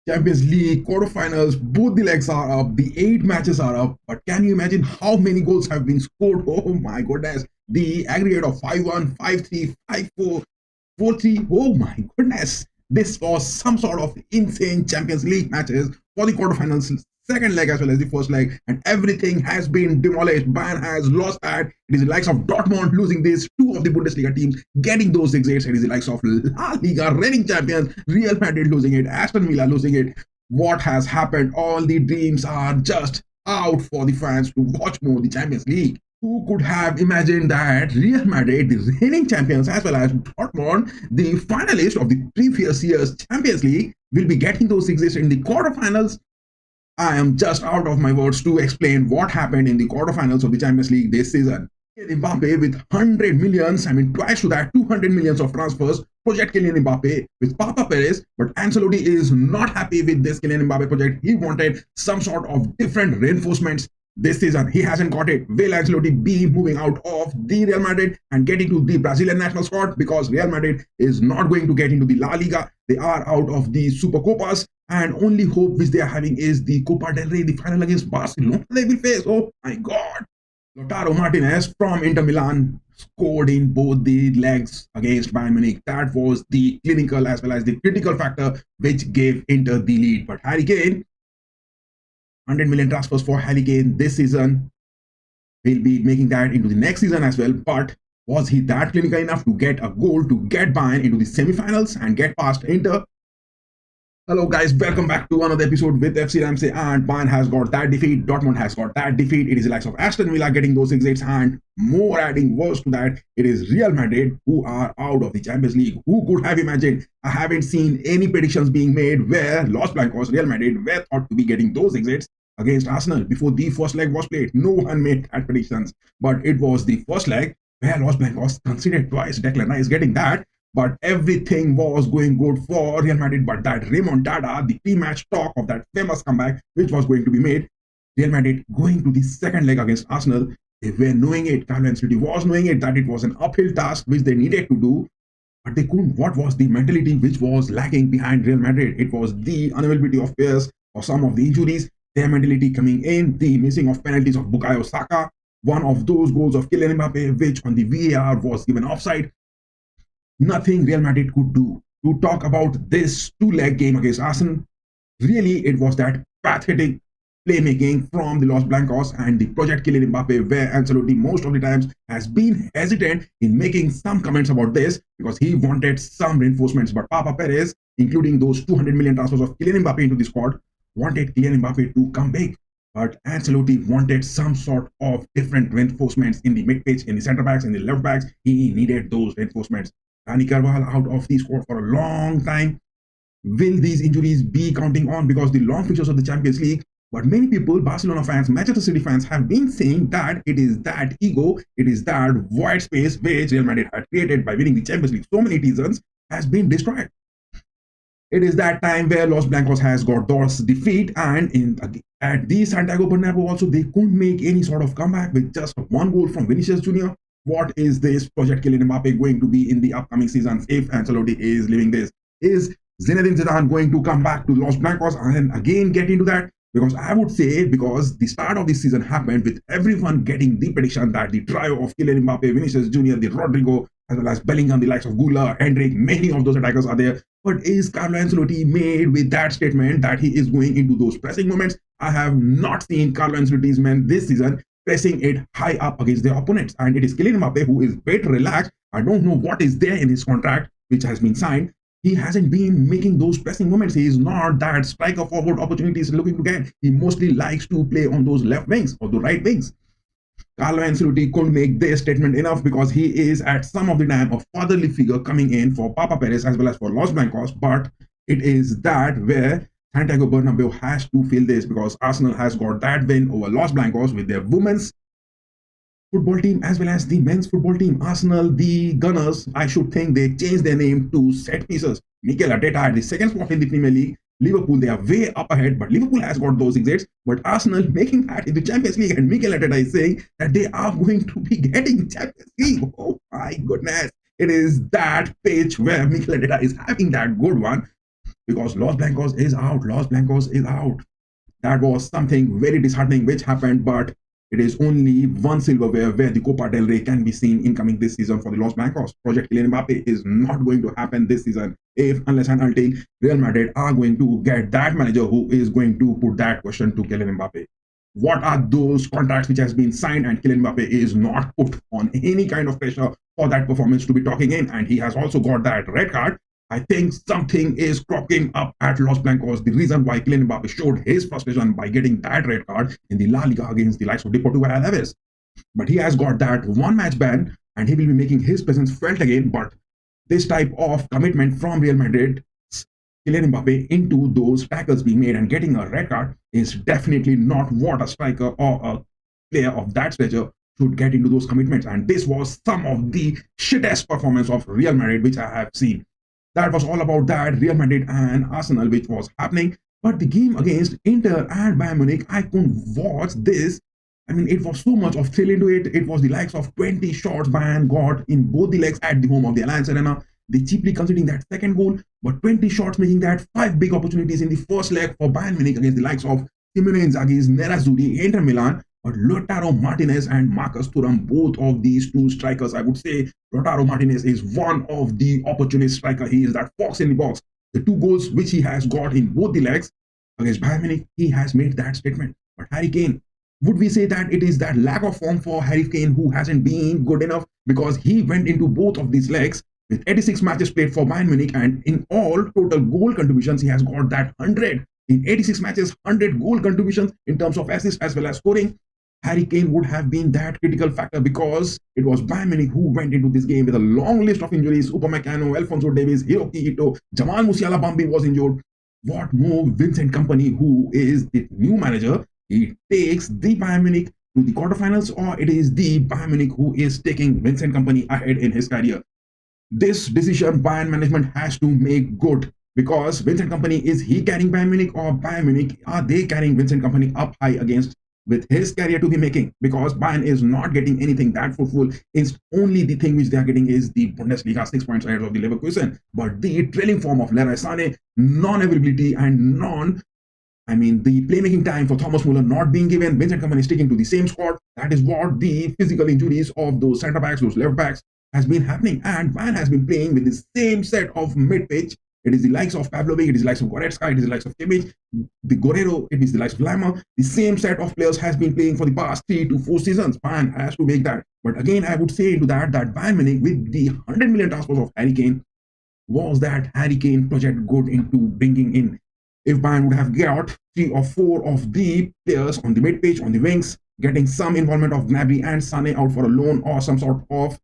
Champions League quarterfinals, both the legs are up, the 8 matches are up. But can you imagine how many goals have been scored? Oh my goodness. The aggregate of 5-1, 5-3, 5-4, 4-3. Oh my goodness. This was some sort of insane Champions League matches for the quarterfinals, second leg as well as the first leg, and everything has been demolished. Bayern has lost that. It is the likes of Dortmund losing this, two of the Bundesliga teams getting those exits. It is the likes of La Liga reigning champions, Real Madrid losing it, Aston Villa losing it. What has happened? All the dreams are just out for the fans to watch more the Champions League. Who could have imagined that Real Madrid, the reigning champions, as well as Dortmund, the finalists of the previous year's Champions League, will be getting those exits in the quarterfinals? I am just out of my words to explain what happened in the quarterfinals of the Champions League this season. Mbappe with 100 millions, I mean twice to that, 200 millions of transfers, project Kylian Mbappe with Papa Perez, but Ancelotti is not happy with this Kylian Mbappe project. He wanted some sort of different reinforcements this season. He hasn't got it. Will Ancelotti be moving out of the Real Madrid and getting to the Brazilian national squad? Because Real Madrid is not going to get into the La Liga. They are out of the Super Copas, and only hope which they are having is the Copa del Rey, the final against Barcelona they will face. Oh my God. Lautaro Martinez from Inter Milan scored in both the legs against Bayern Munich. That was the clinical as well as the critical factor which gave Inter the lead. But Harry Kane, 100 million transfers for Harry Kane this season. He'll be making that into the next season as well. But was he that clinical enough to get a goal to get Bayern into the semi-finals and get past Inter? Hello guys, welcome back to another episode with FC RAMSAY, and Bayern has got that defeat, Dortmund has got that defeat. It is the likes of Aston Villa getting those exits, and more adding worse to that, it is Real Madrid who are out of the Champions League. Who could have imagined? I haven't seen any predictions being made where Los Blancos, Real Madrid, were thought to be getting those exits against Arsenal before the first leg was played. No one made that predictions, but it was the first leg where Los Blancos considered twice Declan Rice getting that. But everything was going good for Real Madrid. But that remontada, the pre-match talk of that famous comeback, which was going to be made, Real Madrid going to the second leg against Arsenal, they were knowing it. Carlo Ancelotti was knowing it, that it was an uphill task which they needed to do. But they couldn't. What was the mentality which was lacking behind Real Madrid? It was the unavailability of players or some of the injuries, their mentality coming in, the missing of penalties of Bukayo Saka, one of those goals of Kylian Mbappe, which on the VAR was given offside. Nothing Real Madrid could do to talk about this two-leg game against Arsenal. Really, it was that pathetic playmaking from the Los Blancos and the project Kylian Mbappe, where Ancelotti most of the times has been hesitant in making some comments about this because he wanted some reinforcements. But Papa Perez, including those 200 million transfers of Kylian Mbappe into the squad, wanted Kylian Mbappe to come big. But Ancelotti wanted some sort of different reinforcements in the mid-pitch, in the centre backs, in the left backs. He needed those reinforcements. Dani Carvajal out of the squad for a long time. Will these injuries be counting on because the long fixtures of the Champions League? But many people, Barcelona fans, Manchester City fans, have been saying that it is that ego, it is that void space which Real Madrid had created by winning the Champions League so many seasons has been destroyed. It is that time where Los Blancos has got those defeat, and at the Santiago Bernabeu also they couldn't make any sort of comeback with just one goal from Vinicius Jr. What is this project Kylian Mbappe going to be in the upcoming seasons if Ancelotti is leaving this? Is Zinedine Zidane going to come back to Los Blancos and again get into that? Because I would say, because the start of this season happened with everyone getting the prediction that the trio of Kylian Mbappe, Vinicius Jr., the Rodrigo, as well as Bellingham, the likes of Gula, Hendrik, many of those attackers are there. But is Carlo Ancelotti made with that statement that he is going into those pressing moments? I have not seen Carlo Ancelotti's men this season pressing it high up against their opponents. And it is Kylian Mbappe who is a bit relaxed. I don't know what is there in his contract, which has been signed. He hasn't been making those pressing moments. He is not that striker forward opportunities looking to get. He mostly likes to play on those left wings or the right wings. Carlo Ancelotti couldn't make this statement enough because he is at some of the time a fatherly figure coming in for Papa Perez as well as for Los Blancos. But it is that where Santiago Bernabeu has to feel this because Arsenal has got that win over Los Blancos with their women's football team as well as the men's football team. Arsenal, the Gunners, I should think they changed their name to Set Pieces. Mikel Arteta at the second spot in the Premier League. Liverpool, they are way up ahead, but Liverpool has got those exits. But Arsenal making that in the Champions League, and Mikel Arteta is saying that they are going to be getting Champions League. Oh my goodness. It is that pitch where Mikel Arteta is having that good one. because Los Blancos is out. Los Blancos is out. That was something very disheartening which happened, but it is only one silverware where the Copa del Rey can be seen incoming this season for the Los Blancos. Project Kylian Mbappe is not going to happen this season if, unless and until Real Madrid are going to get that manager who is going to put that question to Kylian Mbappe. What are those contracts which has been signed, and Kylian Mbappe is not put on any kind of pressure for that performance to be talking in, and he has also got that red card. I think something is cropping up at Los Blancos. The reason why Kylian Mbappe showed his frustration by getting that red card in the La Liga against the likes of Deportivo Alaves. But he has got that one match ban and he will be making his presence felt again. But this type of commitment from Real Madrid, Kylian Mbappe, into those tackles being made and getting a red card is definitely not what a striker or a player of that stature should get into those commitments. And this was some of the shittest performance of Real Madrid which I have seen. That was all about that Real Madrid and Arsenal which was happening. But the game against Inter and Bayern Munich, I couldn't watch this. I mean, it was so much of thrill into it. It was the likes of 20 shots Bayern got in both the legs at the home of the Allianz Arena. They cheaply conceding that second goal, but 20 shots making that 5 big opportunities in the first leg for Bayern Munich against the likes of Simone Inzaghi's Nerazzurri, Inter Milan. But Lautaro Martinez and Marcus Thuram, both of these two strikers, I would say Lautaro Martinez is one of the opportunist striker. He is that fox in the box. The 2 goals which he has got in both the legs against Bayern Munich, he has made that statement. But Harry Kane, would we say that it is that lack of form for Harry Kane who hasn't been good enough? Because he went into both of these legs with 86 matches played for Bayern Munich, and in all total goal contributions, he has got that 100. In 86 matches, 100 goal contributions in terms of assists as well as scoring. Harry Kane would have been that critical factor because it was Bayern Munich who went into this game with a long list of injuries. Upamecano, Alphonso Davies, Hiroki Ito, Jamal Musiala Bambi was injured. What more, Vincent Kompany, who is the new manager, he takes the Bayern Munich to the quarterfinals, or it is the Bayern Munich who is taking Vincent Kompany ahead in his career? This decision Bayern management has to make good, because Vincent Kompany, is he carrying Bayern Munich, or Bayern Munich, are they carrying Vincent Kompany up high against with his career to be making? Because Bayern is not getting anything that fruitful. It's only the thing which they are getting is the Bundesliga 6 points ahead of the Leverkusen. But the trailing form of Leroy Sané, non-availability and the playmaking time for Thomas Muller not being given, Vincent Kompany sticking to the same squad. That is what the physical injuries of those centre backs, those left backs, has been happening. And Bayern has been playing with the same set of mid-pitch. It is the likes of Pavlovic, it is the likes of Goretzka, it is the likes of Kimmich, the Guerrero, it is the likes of Lima. The same set of players has been playing for the past 3 to 4 seasons. Bayern has to make that. But again, I would say into that Bayern Munich, with the 100 million transfers of Harry Kane, was that Harry Kane project good into bringing in? If Bayern would have got 3 or 4 of the players on the mid-pitch, on the wings, getting some involvement of Gnabry and Sané out for a loan or some sort of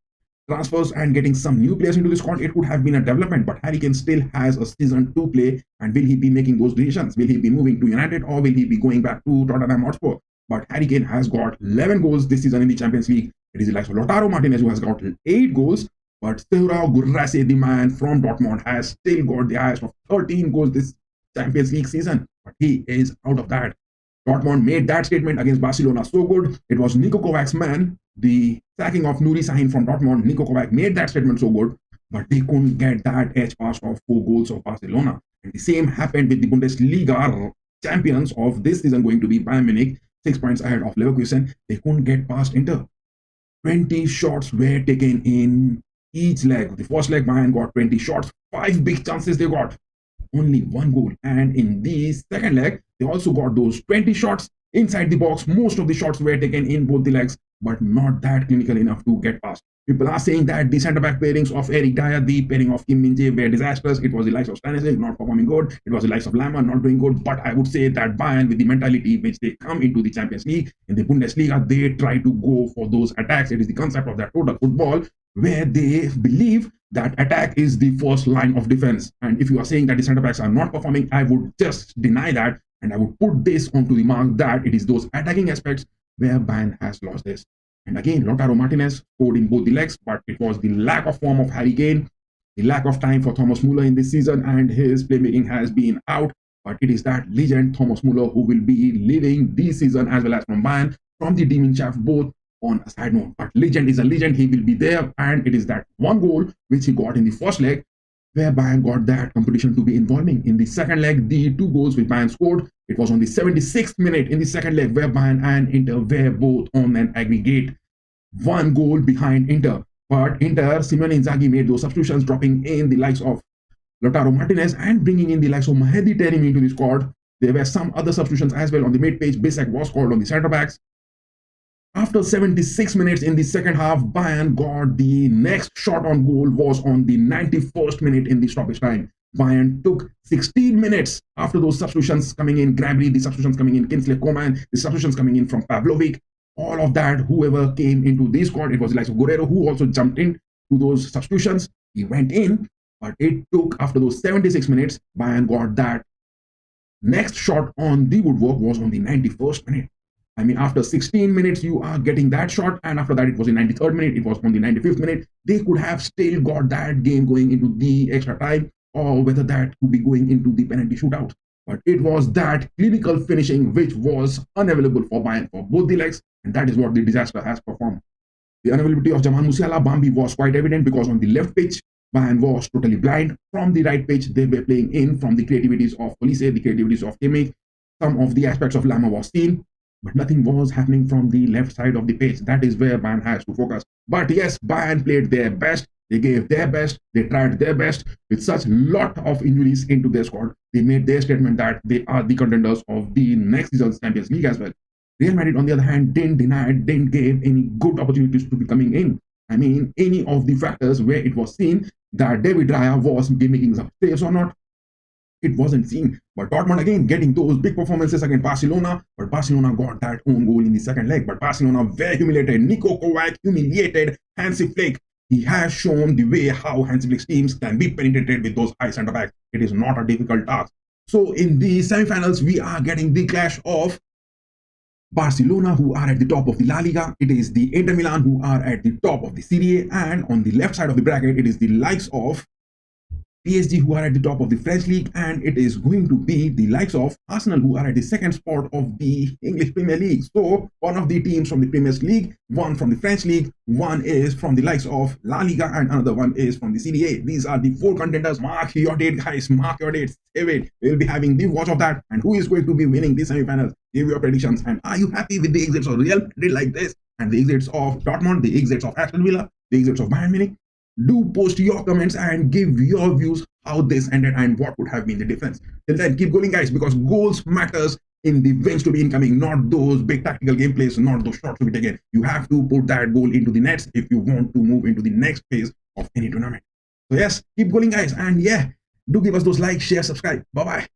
transfers and getting some new players into the squad, it would have been a development. But Harry Kane still has a season to play, and will he be making those decisions? Will he be moving to United, or will he be going back to Tottenham Hotspur? But Harry Kane has got 11 goals this season in the Champions League. It is the likes of Lautaro Martinez who has got 8 goals, but Sehourao Guirassy, the man from Dortmund, has still got the highest of 13 goals this Champions League season. But he is out of that. Dortmund made that statement against Barcelona so good. It was Niko Kovac's man. The sacking of Nuri Sahin from Dortmund, Niko Kovac made that statement so good, but they couldn't get that edge past of 4 goals of Barcelona. And the same happened with the Bundesliga champions of this season, going to be Bayern Munich, 6 points ahead of Leverkusen. They couldn't get past Inter. 20 shots were taken in each leg. The first leg, Bayern got 20 shots, 5 big chances they got, only 1 goal. And in the second leg, they also got those 20 shots inside the box. Most of the shots were taken in both the legs, but not that clinical enough to get past. People are saying that the centre-back pairings of Eric Dyer, the pairing of Kim Min-jae were disastrous. It was the likes of Stanisic not performing good. It was the likes of Lama not doing good. But I would say that Bayern, with the mentality which they come into the Champions League, in the Bundesliga, they try to go for those attacks. It is the concept of that total football, where they believe that attack is the first line of defense. And if you are saying that the centre-backs are not performing, I would just deny that. And I would put this onto the mark that it is those attacking aspects where Bayern has lost this. And again, Lautaro Martinez scored in both the legs, but it was the lack of form of Harry Kane, the lack of time for Thomas Muller in this season, and his playmaking has been out. But it is that legend Thomas Muller who will be leaving this season, as well as from Bayern, from the Demon Shaft, both on a side note. But legend is a legend. He will be there, and it is that 1 goal which he got in the first leg where Bayern got that competition to be involving. In the second leg, the two goals which Bayern scored, it was on the 76th minute in the second leg, where Bayern and Inter were both on an aggregate 1 goal behind Inter. But Inter, Simone Inzaghi made those substitutions, dropping in the likes of Lautaro Martinez and bringing in the likes of Mahdi Taremi into the squad. There were some other substitutions as well on the mid-page. Bisek was called on the centre-backs. After 76 minutes in the second half, Bayern got the next shot on goal was on the 91st minute in the stoppage time. Bayern took 16 minutes after those substitutions coming in, Gnabry, the substitutions coming in, Kingsley Coman, the substitutions coming in from Pavlovic, all of that, whoever came into the squad, it was the likes of Guerrero who also jumped in to those substitutions. He went in, but it took, after those 76 minutes, Bayern got that next shot on the woodwork was on the 91st minute. I mean, after 16 minutes, you are getting that shot, and after that, it was the 93rd minute, it was on the 95th minute. They could have still got that game going into the extra time, or whether that could be going into the penalty shootout. But it was that clinical finishing which was unavailable for Bayern for both the legs, and that is what the disaster has performed. The unavailability of Jamal Musiala, Bambi was quite evident because on the left pitch, Bayern was totally blind. From the right pitch, they were playing in from the creativities of Police, the creativities of Kimmich. Some of the aspects of Lama was seen, but nothing was happening from the left side of the pitch. That is where Bayern has to focus. But yes, Bayern played their best. They gave their best. They tried their best. With such lot of injuries into their squad, they made their statement that they are the contenders of the next season's Champions League as well. Real Madrid, on the other hand, didn't give any good opportunities to be coming in. I mean, any of the factors where it was seen that David Raya was making some saves or not, it wasn't seen. But Dortmund again getting those big performances against Barcelona, but Barcelona got that own goal in the second leg. But Barcelona were humiliated. Nico Kovac humiliated Hansi Flick. He has shown the way how Hansi Flick's teams can be penetrated with those high centre backs. It is not a difficult task. So in the semi-finals, we are getting the clash of Barcelona, who are at the top of the La Liga. It is the Inter Milan, who are at the top of the Serie A. And on the left side of the bracket, it is the likes of PSG, who are at the top of the French League, and it is going to be the likes of Arsenal, who are at the second spot of the English Premier League. So one of the teams from the Premier League, one from the French League, one is from the likes of La Liga, and another one is from the Serie A. These are the 4 contenders. Mark your date, guys. Mark your date. Save it. We'll be having the watch of that. And who is going to be winning the semi-finals? Give your predictions. And are you happy with the exits of Real Madrid like this, and the exits of Dortmund, the exits of Aston Villa, the exits of Bayern Munich? Do post your comments and give your views how this ended and what would have been the difference. Till then, keep going, guys, because goals matters in the wins to be incoming, not those big tactical gameplays, not those shots to be taken. You have to put that goal into the nets if you want to move into the next phase of any tournament. So yes, keep going, guys, and yeah, do give us those likes, share, subscribe. Bye bye.